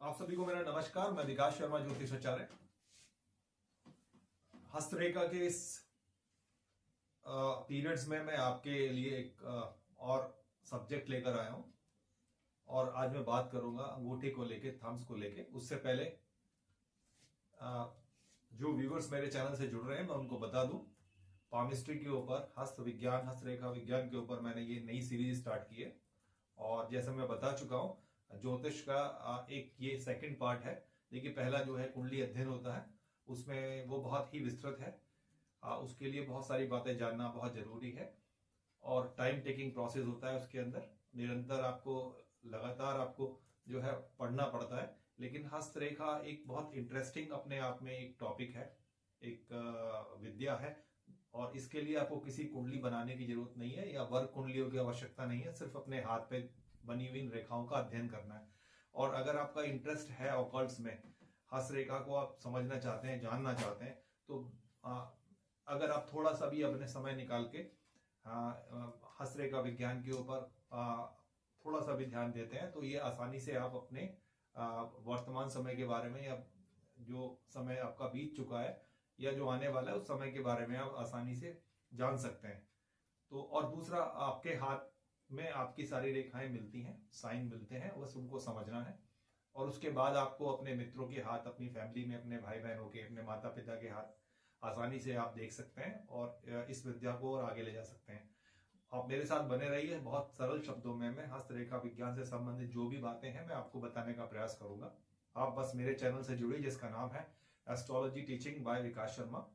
आप सभी को मेरा नमस्कार। मैं विकास शर्मा, ज्योतिषाचार्य। हस्तरेखा के इस पीरियड्स में मैं आपके लिए एक और सब्जेक्ट लेकर आया हूं और आज मैं बात करूंगा अंगूठे को लेके, थम्स को लेके। उससे पहले जो व्यूअर्स मेरे चैनल से जुड़ रहे हैं मैं उनको बता दूं, पामिस्ट्री के ऊपर, हस्त विज्ञान, हस्तरेखा विज्ञान के ऊपर मैंने ये नई सीरीज स्टार्ट की है। और जैसे मैं बता चुका हूं, ज्योतिष का एक ये सेकंड पार्ट है। देखिए, पहला जो है कुंडली अध्ययन होता है, उसमें वो बहुत ही विस्तृत है। उसके लिए बहुत सारी बातें जानना बहुत जरूरी है और टाइम टेकिंग प्रोसेस होता है। उसके अंदर निरंतर आपको, लगातार आपको जो है पढ़ना पड़ता है। लेकिन हस्तरेखा एक बहुत इंटरेस्टिंग अपने आप में एक टॉपिक है, एक विद्या है। और इसके लिए आपको किसी कुंडली बनाने की जरूरत नहीं है या वर्ग कुंडलियों की आवश्यकता नहीं है। सिर्फ अपने हाथ पे बनी हुई रेखाओं का अध्ययन करना है। और अगर आपका इंटरेस्ट है ऑकल्ट्स में, हस्तरेखा को आप समझना चाहते हैं, जानना चाहते हैं, तो अगर आप थोड़ा सा भी अपने समय निकाल के हस्तरेखा विज्ञान के ऊपर थोड़ा सा भी ध्यान देते हैं, तो ये आसानी से आप अपने वर्तमान समय के बारे में, या जो समय आपका बीत चुका है या जो आने वाला है, उस समय के बारे में आप आसानी से जान सकते हैं। तो और दूसरा, आपके हाथ में आपकी सारी रेखाएं मिलती हैं, साइन मिलते हैं, बस उनको समझना है। और उसके बाद आपको अपने मित्रों के हाथ, अपनी फैमिली में अपने भाई बहनों के, अपने माता पिता के हाथ आसानी से आप देख सकते हैं और इस विद्या को और आगे ले जा सकते हैं। आप मेरे साथ बने रहिए। बहुत सरल शब्दों में मैं हस्तरेखा विज्ञान से संबंधित जो भी बातें हैं मैं आपको बताने का प्रयास करूंगा। आप बस मेरे चैनल से जुड़िए, जिसका नाम है एस्ट्रोलॉजी टीचिंग बाय विकास शर्मा।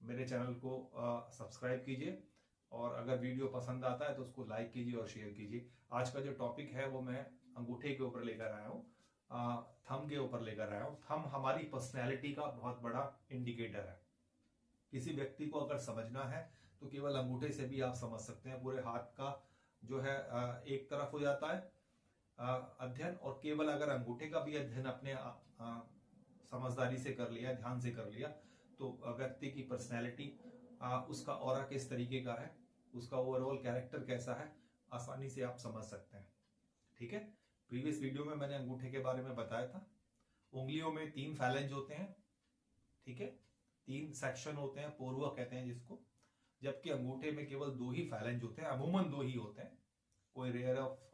मेरे चैनल को सब्सक्राइब कीजिए और अगर वीडियो पसंद आता है तो उसको लाइक कीजिए और शेयर कीजिए। आज का जो टॉपिक है वो मैं अंगूठे के ऊपर लेकर आया हूँ, थंब के ऊपर लेकर आया हूँ। थंब हमारी पर्सनैलिटी का बहुत बड़ा इंडिकेटर है। किसी व्यक्ति को अगर समझना है तो केवल अंगूठे से भी आप समझ सकते हैं। पूरे हाथ का जो है एक तरफ हो जाता है अध्ययन, और केवल अगर अंगूठे का भी अध्ययन अपने समझदारी से कर लिया, ध्यान से कर लिया, तो व्यक्ति की पर्सनैलिटी, उसका ऑरा किस तरीके का है, उसका ओवरऑल कैरेक्टर कैसा है, आसानी से आप समझ सकते हैं। ठीक है। प्रीवियस वीडियो में मैंने अंगूठे के बारे में बताया था। उंगलियों में 3 फैलेंज होते हैं, ठीक है, 3 सेक्शन होते हैं, पोर्वा कहते हैं जिसको। जबकि अंगूठे में केवल 2 ही फैलेंज होते हैं, अमूमन 2 ही होते हैं। कोई रेयर ऑफ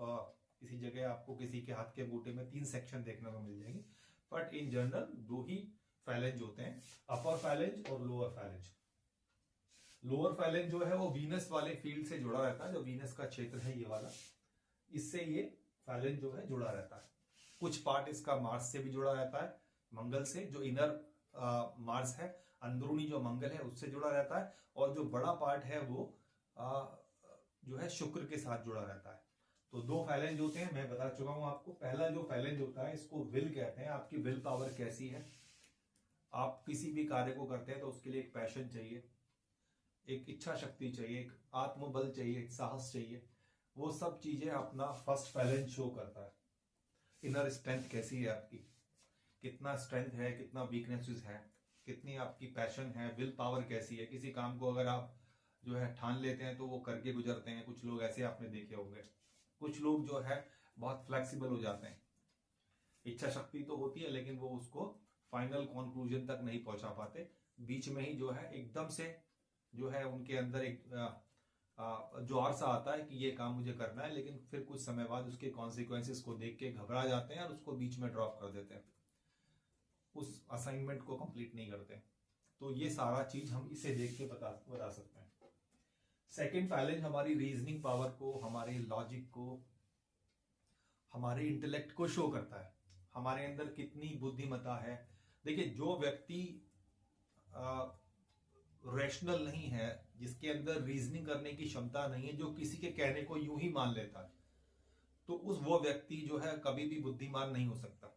किसी जगह आपको किसी के हाथ के अंगूठे में 3 सेक्शन देखने को मिल जाएंगे, but in general 2 he phalange होते हैं, अपर फैलेंज और लोअर फैलेंज। लोअर फैलेंज जो है वो वीनस वाले फील्ड से जुड़ा रहता है, जो वीनस का क्षेत्र है ये वाला, इससे ये फैलेंज जो है जुड़ा रहता है। कुछ पार्ट इसका मार्स से भी जुड़ा रहता है, मंगल से, जो इनर मार्स है, अंदरूनी जो मंगल है उससे जुड़ा रहता है। और जो बड़ा पार्ट है वो जो है शुक्र के साथ जुड़ा रहता है। तो 2 फैलेंज होते हैं, मैं बता चुका हूं आपको। पहला जो फैलेंज होता है इसको विल कहते हैं। आपकी विल पावर कैसी है, आप किसी भी कार्य को करते हैं तो उसके लिए एक पैशन चाहिए, एक इच्छा शक्ति चाहिए, एक आत्मबल चाहिए, एक साहस चाहिए। वो सब चीजें अपना फर्स्ट फैलेंज शो करता है। इनर स्ट्रेंथ कैसी है आपकी, कितना स्ट्रेंथ है, कितना वीकनेसेस है, कितनी आपकी पैशन है, विल पावर कैसी है। किसी काम को अगर आप जो है ठान लेते हैं तो वो करके गुजरते हैं। कुछ लोग ऐसे आपने देखे होंगे। कुछ लोग जो है बहुत फ्लेक्सिबल हो जाते हैं। इच्छा शक्ति तो होती है लेकिन वो उसको फाइनल कंक्लूजन तक नहीं पहुंचा पाते। बीच में ही जो है एकदम से जो है उनके अंदर एक ज्वार सा आता है कि ये काम मुझे करना है, लेकिन फिर कुछ समय बाद उसके कॉन्सिक्वेंसेस को देख के घबरा जाते हैं और उसको बीच में ड्रॉप कर देते हैं, उस असाइनमेंट को कंप्लीट नहीं करते। तो ये सारा चीज हम इसे देख के बता सकते हैं। सेकंड फैलेंज हमारी रीजनिंग पावर को, हमारे लॉजिक को, हमारे इंटेलेक्ट को शो करता है, हमारे अंदर कितनी बुद्धिमत्ता है। देखिए, जो व्यक्ति रैशनल नहीं है, जिसके अंदर रीजनिंग करने की क्षमता नहीं है, जो किसी के कहने को यूं ही मान लेता है, तो वो व्यक्ति जो है कभी भी बुद्धिमान नहीं हो सकता।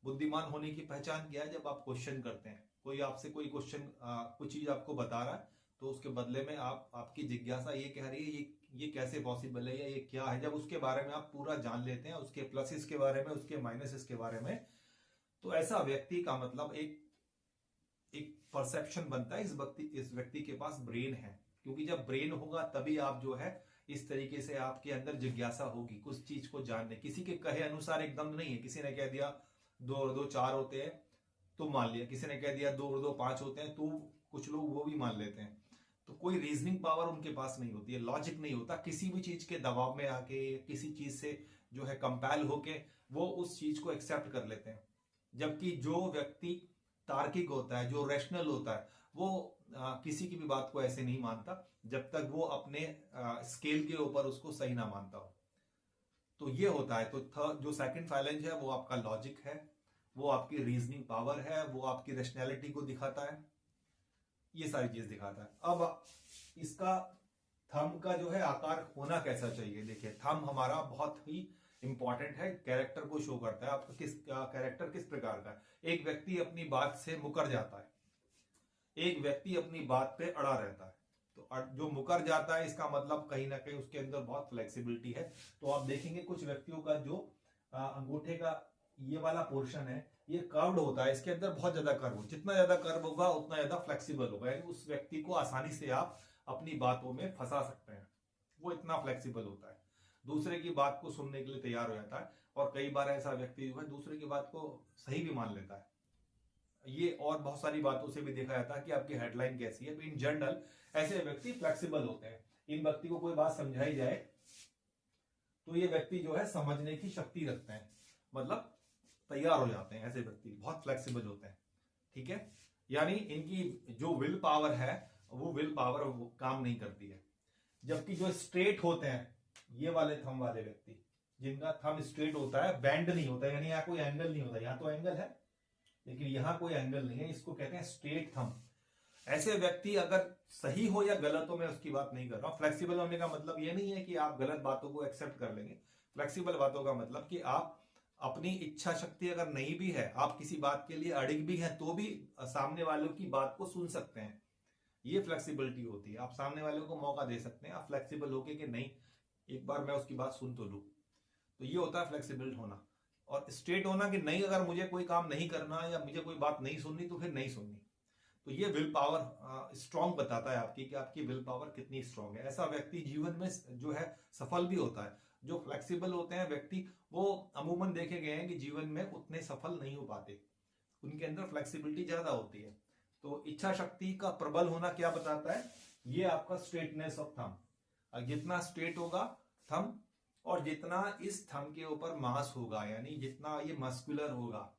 बुद्धिमान होने की पहचान क्या है? जब आप क्वेश्चन करते हैं, कोई आपसे कोई क्वेश्चन, कुछ चीज आपको बता रहा है, तो उसके बदले में आपकी जिज्ञासा ये कह रही है ये कैसे पॉसिबल है, या ये क्या है। जब उसके बारे में आप पूरा जान लेते हैं, उसके प्लसेस के बारे में, उसके माइनसेस के बारे में, तो ऐसा व्यक्ति का मतलब एक परसेप्शन बनता है, इस व्यक्ति के पास ब्रेन है। क्योंकि जब ब्रेन होगा तभी आप जो है इस तरीके से आपके अंदर जिज्ञासा होगी कुछ चीज को जानने, किसी के कहे अनुसार एकदम नहीं है। किसी ने कह दिया 2 और 2 4 होते हैं तो मान लिया, किसी ने कह दिया 2 और 2 5 होते हैं तो कुछ लोग वो भी मान लेते हैं। तो कोई रीजनिंग पावर उनके पास नहीं होती है, लॉजिक नहीं होता, किसी भी चीज के दबाव में आके किसी चीज से जो है कंपेल होके वो उस चीज को एक्सेप्ट कर लेते हैं। जबकि जो व्यक्ति तार्किक होता है, जो रैशनल होता है, वो किसी की भी बात को ऐसे नहीं मानता जब तक वो अपने स्केल के ऊपर उसको सही ना मानता हो। तो ये होता है। तो जो सेकंड फाइलेंज है वो आपका लॉजिक है, वो आपकी रीजनिंग पावर है, वो आपकी रैशनैलिटी को दिखाता है, ये सारी चीज दिखाता है। अब इसका थंब का जो है आकार होना कैसा चाहिए, देखिए थंब हमारा बहुत ही इंपॉर्टेंट है, कैरेक्टर को शो करता है आपका कैरेक्टर किस प्रकार का है। एक व्यक्ति अपनी बात से मुकर जाता है, एक व्यक्ति अपनी बात पे अड़ा रहता है। तो जो मुकर जाता है इसका मतलब कहीं ना कहीं उसके अंदर बहुत फ्लेक्सिबिलिटी है। तो आप देखेंगे कुछ व्यक्तियों का जो अंगूठे का ये वाला पोर्शन है ये कर्व्ड होता है, इसके अंदर बहुत ज्यादा कर्व, जितना ज्यादा कर्व होगा उतना ज्यादा फ्लेक्सिबल होगा, यानी उस व्यक्ति को आसानी से आप अपनी बातों में फंसा सकते हैं, वो इतना फ्लेक्सिबल होता है, दूसरे की बात को सुनने के लिए तैयार हो जाता है। और कई बार ऐसा व्यक्ति जो है दूसरे की बात को सही भी मान लेता है। ये और बहुत सारी बातों से भी देखा जाता है कि आपकी हेडलाइन कैसी है। इन जनरल ऐसे व्यक्ति फ्लेक्सिबल होते हैं। इन व्यक्ति को कोई बात समझाई जाए तो ये व्यक्ति जो है समझने की शक्ति रखते हैं, मतलब तैयार हो जाते हैं। ऐसे व्यक्ति बहुत फ्लेक्सिबल होते हैं, ठीक है। यानी इनकी जो विल पावर है वो विल पावर काम नहीं करती है। जबकि जो स्ट्रेट होते हैं, ये वाले थंब वाले व्यक्ति जिनका थंब स्ट्रेट होता है, बेंड नहीं होता, यानी यहाँ कोई एंगल नहीं होता, यहाँ तो एंगल है लेकिन यहाँ कोई एंगल नहीं है, इसको कहते हैं स्ट्रेट थंब। ऐसे व्यक्ति अगर सही हो या गलत हो मैं उसकी बात नहीं कर रहा हूं। फ्लेक्सिबल होने का मतलब ये नहीं है कि आप गलत बातों को एक्सेप्ट कर लेंगे। फ्लेक्सिबल बातों का मतलब कि आप अपनी इच्छा शक्ति अगर नहीं भी है, आप किसी बात के लिए अड़िग भी हैं तो भी सामने वालों की बात को सुन सकते हैं, ये फ्लेक्सिबिलिटी होती है। आप सामने वाले को मौका दे सकते हैं, आप फ्लेक्सिबल होके कि नहीं एक बार मैं उसकी बात सुन तो लूं, तो ये होता है फ्लेक्सिबल होना। और स्ट्रेट होना कि नहीं, अगर मुझे कोई काम नहीं करना या मुझे कोई बात नहीं सुननी तो फिर नहीं सुननी। तो ये विल पावर स्ट्रांग बताता है आपकी कि आपकी विल पावर कितनी स्ट्रांग है। ऐसा व्यक्ति जीवन में जो है सफल भी होता है। जो फ्लेक्सिबल होते हैं व्यक्ति वो अमूमन देखे गए हैं कि जीवन में उतने सफल नहीं हो पाते, उनके अंदर फ्लेक्सिबिलिटी ज्यादा होती है। तो इच्छा शक्ति का प्रबल होना क्या बताता है, ये आपका स्ट्रेटनेस ऑफ थंब। जितना स्ट्रेट होगा थंब और जितना इस थंब के ऊपर मास होगा, यानी जितना ये मस्कुलर होगा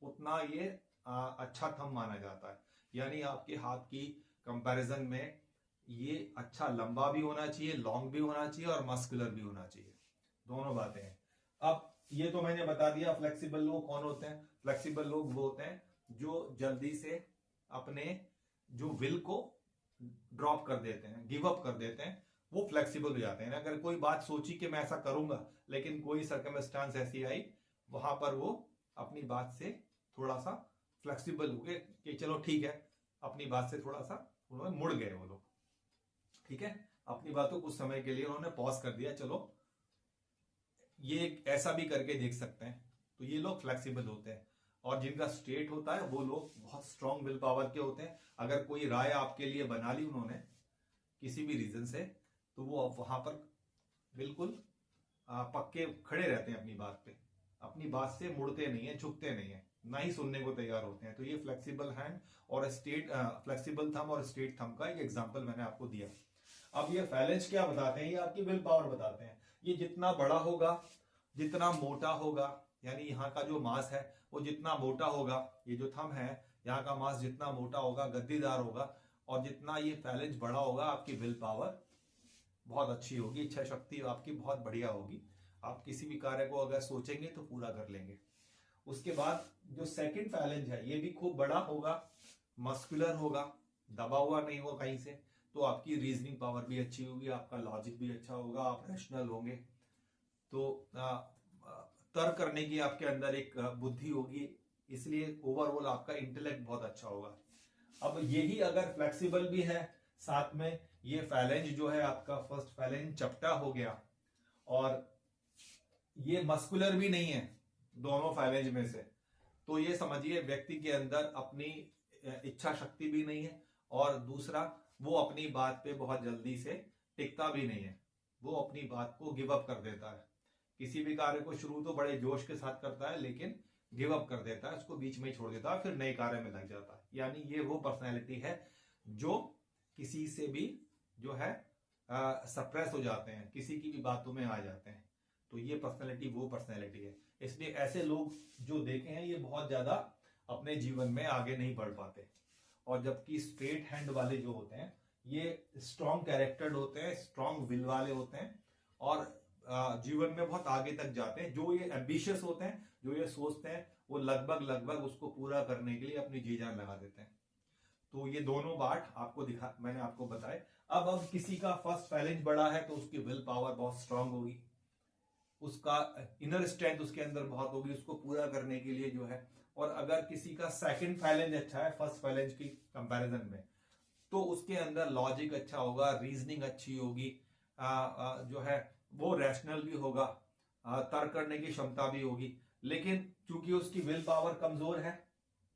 उतना ये अच्छा थंब माना जाता है। यानी आपके हाथ की कंपैरिजन में ये अच्छा लंबा भी होना चाहिए, लॉन्ग भी होना चाहिए और मस्कुलर भी होना चाहिए, दोनों बातें हैं। अब ये तो मैंने बता दिया फ्लेक्सिबल लोग कौन होते हैं। फ्लेक्सिबल लोग वो होते हैं जो जल्दी से अपने जो विल को ड्रॉप कर देते हैं, गिव अप कर देते हैं, वो फ्लेक्सिबल हो जाते हैं। अगर कोई बात सोची कि मैं ऐसा करूंगा लेकिन कोई सर्कमस्टांस ऐसी आई, वहां पर वो अपनी बात से थोड़ा सा फ्लेक्सिबल हो गए कि चलो ठीक है, अपनी बात से थोड़ा सा उन्होंने मुड़ गए वो लोग, ठीक है, अपनी बातों कुछ समय के लिए उन्होंने पॉज कर दिया, चलो ये ऐसा भी करके देख सकते हैं। तो ये लोग फ्लेक्सिबल होते हैं। और जिनका स्ट्रेट होता है वो लोग बहुत स्ट्रांग विल पावर के होते हैं। अगर कोई राय आपके लिए बना ली उन्होंने किसी भी रीजन से, तो वो वहां पर बिल्कुल पक्के खड़े रहते हैं अपनी बात पे, अपनी बात से मुड़ते नहीं है, झुकते नहीं है, ना ही सुनने को तैयार होते हैं। तो ये फ्लेक्सिबल हैंड और स्ट्रेट फ्लेक्सिबल थंब और स्ट्रेट थंब का एक एग्जांपल मैंने आपको दिया। अब ये फैलेंज क्या बताते हैं, ये आपकी विल पावर बताते हैं। ये जितना बड़ा होगा, जितना मोटा होगा, यानी यहाँ का जो मांस है वो जितना मोटा होगा, ये जो थंब है यहाँ का मांस जितना मोटा होगा, गद्दीदार होगा, और जितना ये फैलेंज बड़ा होगा, आपकी विल पावर बहुत अच्छी होगी, इच्छा शक्ति आपकी बहुत बढ़िया होगी। आप किसी भी कार्य को अगर सोचेंगे तो पूरा कर लेंगे। उसके बाद जो सेकंड फैलेंज है ये भी खूब बड़ा होगा, मस्कुलर होगा, दबा हुआ नहीं होगा कहीं से, तो आपकी रीजनिंग पावर भी अच्छी होगी, आपका लॉजिक भी अच्छा होगा, आप रैशनल होंगे, तो तर्क करने की आपके अंदर एक बुद्धि होगी, इसलिए ओवरऑल आपका इंटेलेक्ट बहुत अच्छा होगा। अब यही अगर फ्लेक्सिबल भी है, साथ में ये फैलेंज जो है आपका फर्स्ट फैलेंज चपटा हो गया और ये मस्कुलर भी नहीं है दोनों फैलेंज में से, तो ये समझिए व्यक्ति के अंदर अपनी इच्छा शक्ति भी नहीं है और दूसरा वो अपनी बात पे बहुत जल्दी से टिकता भी नहीं है। वो अपनी बात को गिव अप कर देता है। किसी भी कार्य को शुरू तो बड़े जोश के साथ करता है, लेकिन गिव अप कर देता है, उसको बीच में ही छोड़ देता है, फिर नए कार्य में लग जाता है। यानी ये वो पर्सनैलिटी है जो किसी से भी जो है सप्रेस हो जाते हैं, किसी की भी बातों में आ जाते हैं। तो ये पर्सनैलिटी वो पर्सनैलिटी है। इसलिए ऐसे लोग जो देखे हैं ये बहुत ज्यादा अपने जीवन में आगे नहीं बढ़ पाते। और जबकि स्ट्रेट हैंड वाले जो होते हैं ये स्ट्रॉन्ग कैरेक्टर्ड होते हैं, स्ट्रॉन्ग विल वाले होते हैं और जीवन में बहुत आगे तक जाते हैं। जो ये एम्बिशियस होते हैं, जो ये सोचते हैं, वो लगभग उसको पूरा करने के लिए अपनी जी जान लगा देते हैं। तो ये दोनों बात आपको मैंने आपको बताए। अब किसी का फर्स्ट फैलेंज बड़ा है तो उसकी विल पावर बहुत स्ट्रांग होगी, उसका इनर स्ट्रेंथ उसके अंदर बहुत होगी उसको पूरा करने के लिए जो है। और अगर किसी का सेकंड फैलेंज अच्छा है फर्स्ट फैलेंज की कंपैरिजन में, तो उसके अंदर लॉजिक अच्छा होगा, रीजनिंग अच्छी होगी, जो है वो रैशनल भी होगा, तर्क करने की क्षमता भी होगी। लेकिन चूंकि उसकी विल पावर कमजोर है,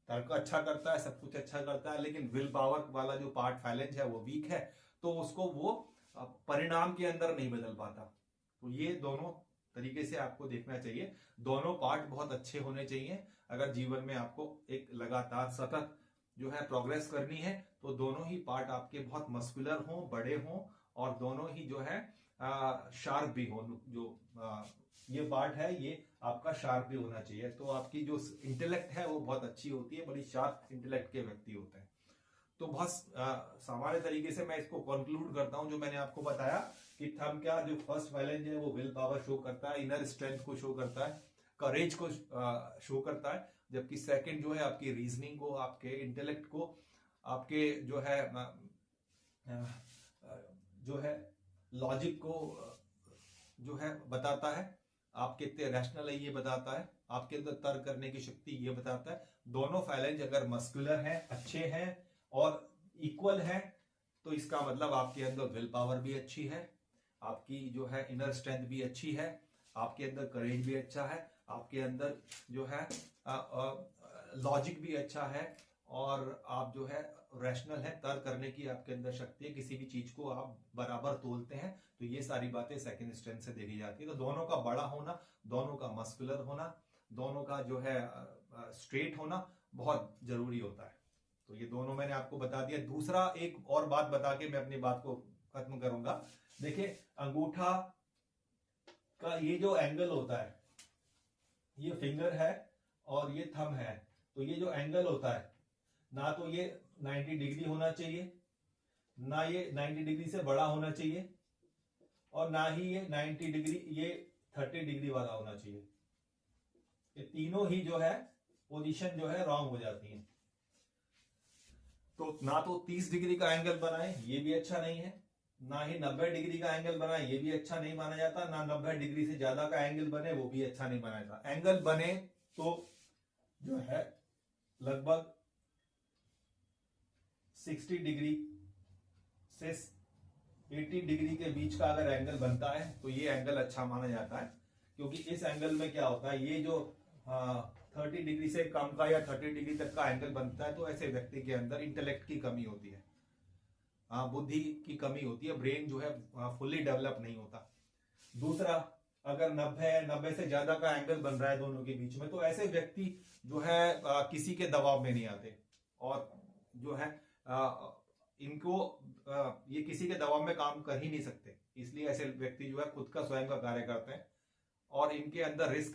तर्क अच्छा करता है, सब कुछ अच्छा करता है, लेकिन विल पावर वाला जो पार्ट फैलेंज है वो वीक है, तो उसको वो परिणाम के अंदर नहीं बदल पाता। तो ये दोनों तरीके से आपको देखना चाहिए। दोनों पार्ट बहुत अच्छे होने चाहिए। अगर जीवन में आपको एक लगातार सतत जो है प्रोग्रेस करनी है तो दोनों ही पार्ट आपके बहुत मस्कुलर हों, बड़े हों और दोनों ही जो है शार्प भी हो। जो ये पार्ट है ये आपका शार्प भी होना चाहिए। तो आपकी जो इंटेलेक्ट है वो बहुत अच्छी होती है, बड़ी शार्प इंटेलेक्ट के व्यक्ति होते हैं। तो बहुत सामान्य तरीके से मैं इसको कंक्लूड करता हूं। जो मैंने आपको बताया कि थंब क्या, जो फर्स्ट वैलेंज है वो विल पावर शो करता है, इनर स्ट्रेंथ को शो करता है, करेज को शो करता है। जबकि सेकंड जो है आपकी रीजनिंग को, आपके इंटेलेक्ट को, आपके जो है लॉजिक को जो है बताता है, आप कितने रैशनल है ये बताता है, आपके अंदर तर्क करने की शक्ति ये बताता है। दोनों फैलेंज अगर मस्कुलर है, अच्छे हैं और इक्वल है, तो इसका मतलब आपके अंदर विल पावर भी अच्छी है, आपकी जो है इनर स्ट्रेंथ भी अच्छी है, आपके अंदर करेज भी अच्छा है, आपके अंदर जो है लॉजिक भी अच्छा है और आप जो है रैशनल है, तर्क करने की आपके अंदर शक्ति है, किसी भी चीज को आप बराबर तोलते हैं। तो ये सारी बातें सेकंड स्ट्रेंथ से देखी जाती है। तो दोनों का बड़ा होना, दोनों का मस्कुलर होना, दोनों का जो है स्ट्रेट होना बहुत जरूरी होता है। तो ये दोनों मैंने आपको बता दिया। दूसरा एक और बात बता के मैं अपनी बात को खत्म करूंगा। देखिए अंगूठा का ये जो एंगल होता है, ये फिंगर है और ये थंब है, तो ये जो एंगल होता है ना तो ये 90 डिग्री होना चाहिए, ना ये 90 डिग्री से बड़ा होना चाहिए और ना ही ये 90 डिग्री, ये 30 डिग्री वाला होना चाहिए। ये तीनों ही जो है पोजीशन जो है रॉन्ग हो जाती है। तो ना तो 30 डिग्री का एंगल बनाए ये भी अच्छा नहीं है, ना ही 90 डिग्री का एंगल बनाए ये भी अच्छा नहीं माना जाता, ना 90 डिग्री से ज्यादा का एंगल बने वो भी अच्छा नहीं माना जाता। एंगल बने तो जो है लगभग 60 डिग्री से 80 डिग्री के बीच का अगर एंगल बनता है तो ये एंगल अच्छा माना जाता है। क्योंकि इस एंगल में क्या होता है, ये जो 30 डिग्री से कम का या 30 डिग्री तक का एंगल बनता है तो ऐसे व्यक्ति के अंदर इंटेलेक्ट की कमी होती है, बुद्धि की कमी होती है, ब्रेन जो है फुल्ली डेवलप नहीं होता। दूसरा, अगर 90 से ज्यादा का एंगल बन रहा है दोनों के बीच में, तो ऐसे व्यक्ति जो है किसी के दबाव में नहीं आते और जो है इनको ये किसी के दबाव में काम कर ही नहीं सकते। इसलिए ऐसे व्यक्ति जो है खुद का स्वयं का कार्य करते हैं और इनके अंदर रिस्क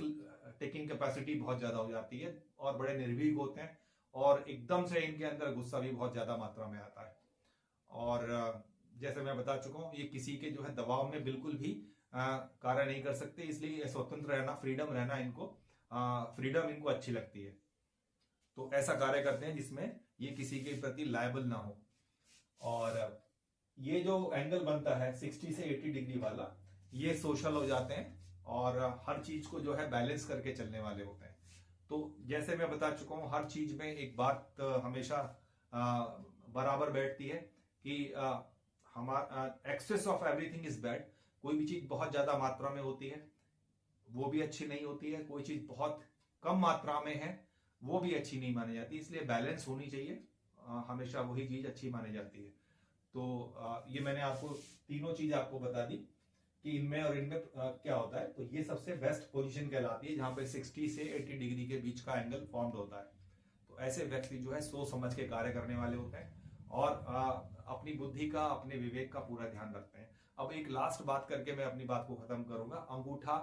टेकिंग कैपेसिटी बहुत ज्यादा हो जाती है और बड़े निर्भीक होते हैं और एकदम से इनके अंदर गुस्सा भी बहुत ज्यादा मात्रा में आता है। और जैसे मैं बता चुका हूं, ये किसी के जो है दबाव में बिल्कुल भी कार्य नहीं कर सकते। इसलिए स्वतंत्र रहना, फ्रीडम रहना इनको, फ्रीडम इनको अच्छी लगती है। तो ऐसा कार्य करते हैं जिसमें ये किसी के प्रति लायबल ना हो। और ये जो एंगल बनता है 60 से 80 डिग्री वाला, ये सोशल हो जाते हैं और हर चीज को जो है बैलेंस करके चलने वाले होते हैं। तो जैसे मैं बता चुका हूं, हर चीज में एक बात हमेशा बराबर बैठती है कि हमारा excess of everything is bad. कोई भी चीज बहुत ज्यादा मात्रा में होती है वो भी अच्छी नहीं होती है, कोई चीज बहुत कम मात्रा में है वो भी अच्छी नहीं मानी जाती। इसलिए बैलेंस होनी चाहिए, हमेशा वही चीज अच्छी मानी जाती है। तो ये मैंने आपको तीनों चीज आपको बता दी कि इनमें और इनमें क्या होता है। तो ये सबसे बेस्ट पोजीशन कहलाती है जहां पे 60 से 80 डिग्री के बीच का एंगल फॉर्म्ड होता है। तो ऐसे व्यक्ति जो है सोच समझ के कार्य करने वाले होते हैं और अपनी बुद्धि का, अपने विवेक का पूरा ध्यान रखते हैं। अब एक लास्ट बात करके मैं अपनी बात को खत्म करूंगा। अंगूठा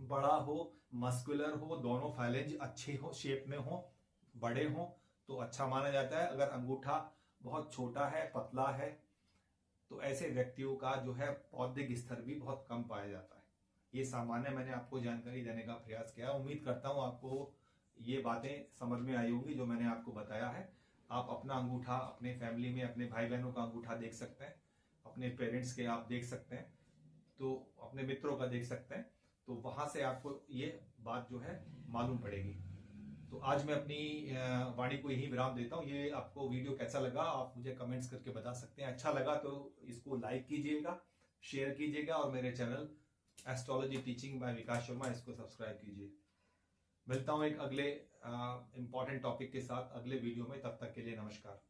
बड़ा हो, मस्कुलर हो, दोनों फाइलेंज अच्छे हो, शेप में हो, बड़े हो तो अच्छा माना जाता है। अगर अंगूठा बहुत छोटा है, पतला है, तो ऐसे व्यक्तियों का जो है बौद्धिक स्तर भी बहुत कम पाया जाता है। ये सामान्य मैंने आपको जानकारी देने का प्रयास किया। उम्मीद करता हूं आपको ये बातें समझ में आई होंगी जो मैंने आपको बताया है। आप अपना अंगूठा अपने फैमिली में अपने भाई बहनों का अंगूठा देख सकते हैं, अपने पेरेंट्स के आप देख सकते हैं, तो अपने मित्रों का देख सकते हैं। तो वहां से आपको ये बात जो है मालूम पड़ेगी। तो आज मैं अपनी वाणी को यही विराम देता हूँ। ये आपको वीडियो कैसा लगा आप मुझे कमेंट्स करके बता सकते हैं। अच्छा लगा तो इसको लाइक कीजिएगा, शेयर कीजिएगा और मेरे चैनल एस्ट्रोलॉजी टीचिंग बाय विकास शर्मा इसको सब्सक्राइब कीजिए। मिलता हूं एक अगले इंपॉर्टेंट टॉपिक के साथ अगले वीडियो में। तब तक के लिए नमस्कार।